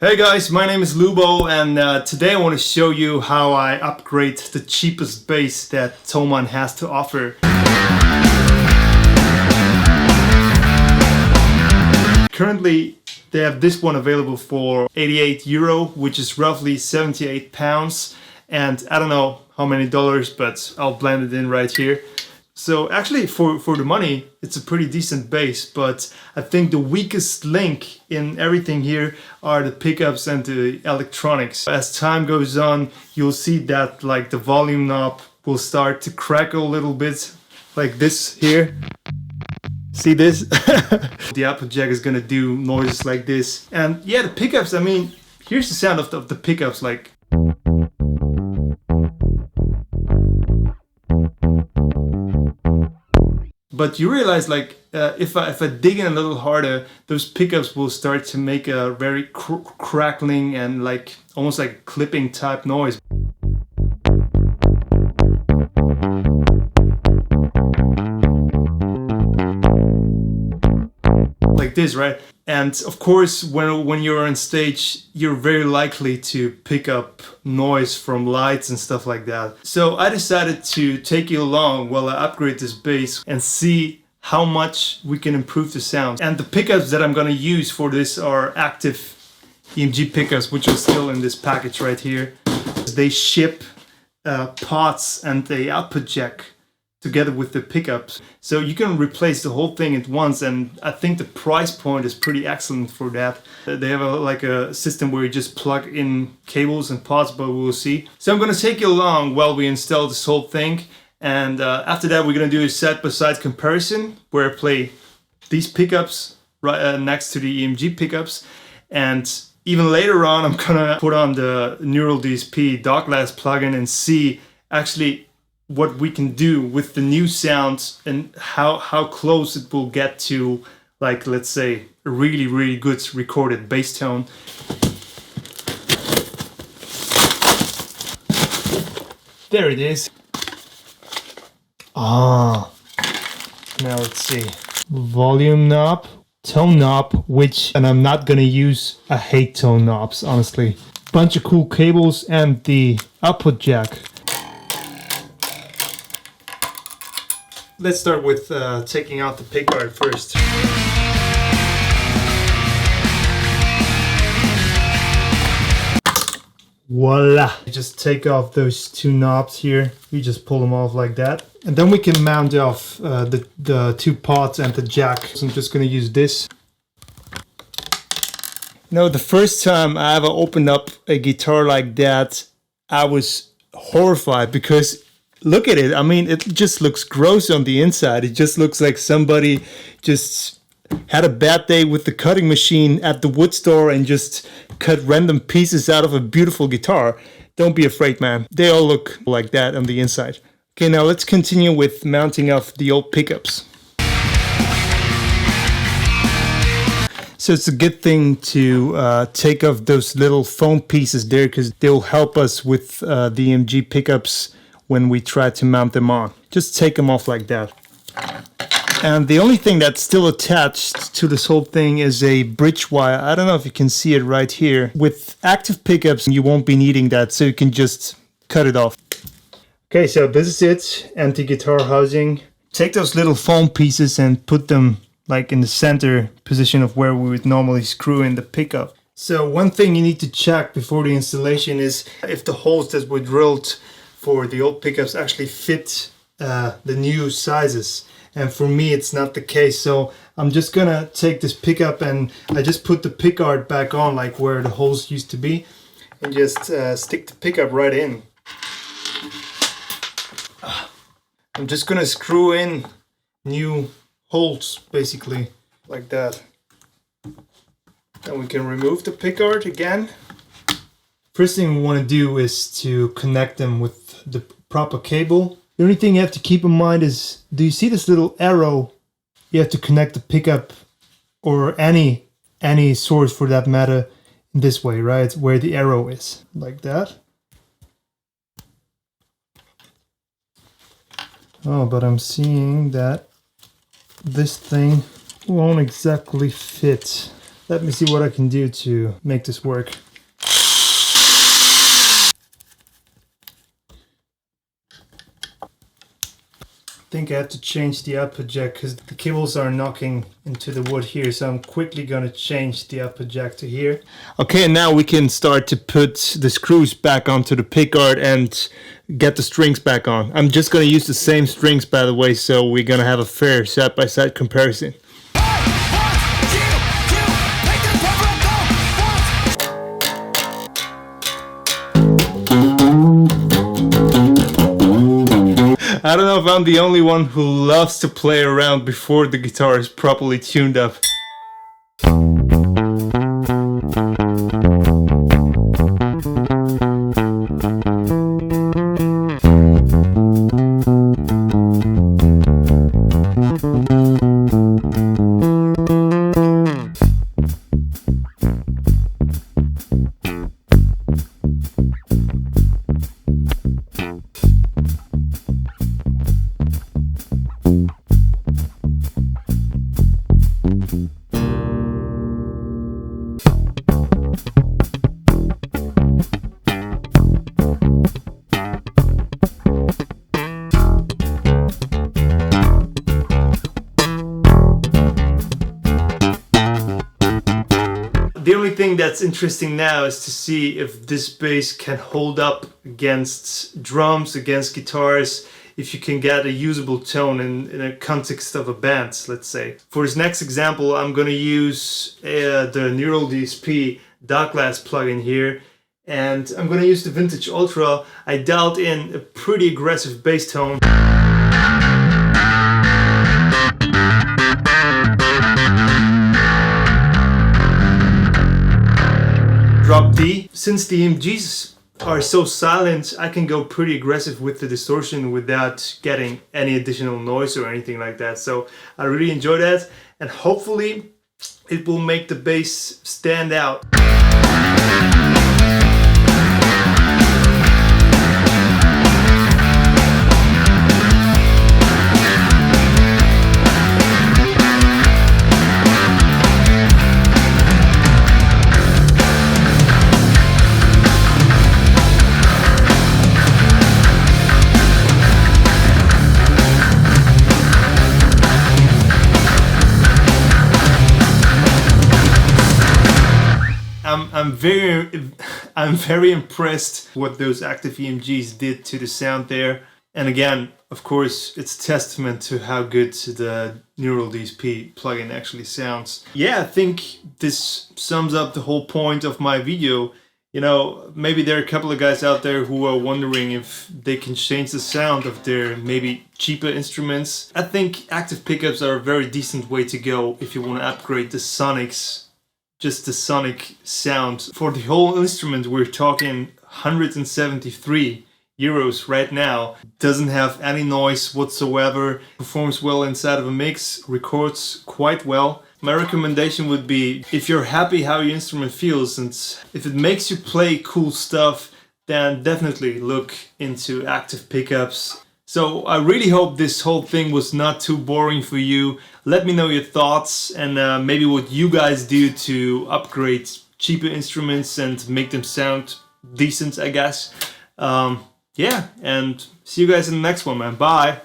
Hey guys, my name is Lubo, and today I want to show you how I upgrade the cheapest bass that Thomann has to offer. Currently they have this one available for €88, which is roughly 78 pounds, and I don't know how many dollars, but I'll blend it in right here. So actually for the money, it's a pretty decent bass, but I think the weakest link in everything here are the pickups and the electronics. As time goes on, you'll see that like the volume knob will start to crackle a little bit, like this here. See this? The output jack is gonna do noises like this. And yeah, the pickups, I mean, here's the sound of the pickups, like. But you realize, like, if I dig in a little harder, those pickups will start to make a very crackling and like almost like clipping type noise. Like this, right? And of course, when you're on stage, you're very likely to pick up noise from lights and stuff like that. So I decided to take you along while I upgrade this bass and see how much we can improve the sound. And the pickups that I'm gonna use for this are active EMG pickups, which are still in this package right here. They ship pots and the output jack together with the pickups, so you can replace the whole thing at once, and I think the price point is pretty excellent for that. They have like a system where you just plug in cables and pots, but we'll see. So I'm gonna take you along while we install this whole thing, and after that we're gonna do a side-by-side comparison where I play these pickups right next to the EMG pickups, and even later on I'm gonna put on the Neural DSP Dogglass plugin and see actually what we can do with the new sounds and how close it will get to, like, let's say a really good recorded bass tone. There it is. Now let's see. Volume knob, tone knob, and I'm not gonna use. I hate tone knobs, honestly. Bunch of cool cables and the output jack. Let's start with taking out the pickguard first. Voila! You just take off those two knobs here. You just pull them off like that. And then we can mount off the two pots and the jack. So I'm just gonna use this. You know, the first time I ever opened up a guitar like that, I was horrified because look at it. I mean, it just looks gross on the inside. It just looks like somebody just had a bad day with the cutting machine at the wood store and just cut random pieces out of a beautiful guitar. Don't be afraid, man. They all look like that on the inside. Okay, now let's continue with mounting off the old pickups. So it's a good thing to take off those little foam pieces there because they'll help us with the EMG pickups when we try to mount them on. Just take them off like that. And the only thing that's still attached to this whole thing is a bridge wire. I don't know if you can see it right here. With active pickups, you won't be needing that, so you can just cut it off. Okay, so this is it, anti-guitar housing. Take those little foam pieces and put them like in the center position of where we would normally screw in the pickup. So one thing you need to check before the installation is if the holes that were drilled for the old pickups actually fit the new sizes, and for me it's not the case. So I'm just gonna take this pickup and I just put the pickguard back on like where the holes used to be and just stick the pickup right in. I'm just gonna screw in new holes basically like that. Then we can remove the pickguard again. First thing we want to do is to connect them with the proper cable. The only thing you have to keep in mind is, do you see this little arrow? You have to connect the pickup or any source for that matter in this way, right? Where the arrow is, like that. Oh, but I'm seeing that this thing won't exactly fit. Let me see what I can do to make this work. I think I have to change the output jack because the cables are knocking into the wood here, so I'm quickly gonna change the output jack to here. Okay, now we can start to put the screws back onto the pickguard and get the strings back on. I'm just gonna use the same strings, by the way, so we're gonna have a fair side-by-side comparison. I don't know if I'm the only one who loves to play around before the guitar is properly tuned up. The only thing that's interesting now is to see if this bass can hold up against drums, against guitars, if you can get a usable tone in a context of a band, let's say. For this next example, I'm going to use the Neural DSP Dark Glass plugin here, and I'm going to use the Vintage Ultra. I dialed in a pretty aggressive bass tone. Drop D. Since the EMGs are so silent, I can go pretty aggressive with the distortion without getting any additional noise or anything like that. So I really enjoy that, and hopefully it will make the bass stand out. I'm very impressed what those active EMGs did to the sound there. And again, of course, it's testament to how good the Neural DSP plugin actually sounds. Yeah, I think this sums up the whole point of my video. You know, maybe there are a couple of guys out there who are wondering if they can change the sound of their maybe cheaper instruments. I think active pickups are a very decent way to go if you want to upgrade the sonics. Just the sonic sound. For the whole instrument, we're talking 173 euros right now. Doesn't have any noise whatsoever, performs well inside of a mix, records quite well. My recommendation would be, if you're happy how your instrument feels and if it makes you play cool stuff, then definitely look into active pickups. So I really hope this whole thing was not too boring for you. Let me know your thoughts and maybe what you guys do to upgrade cheaper instruments and make them sound decent, I guess. Yeah, and see you guys in the next one, man. Bye!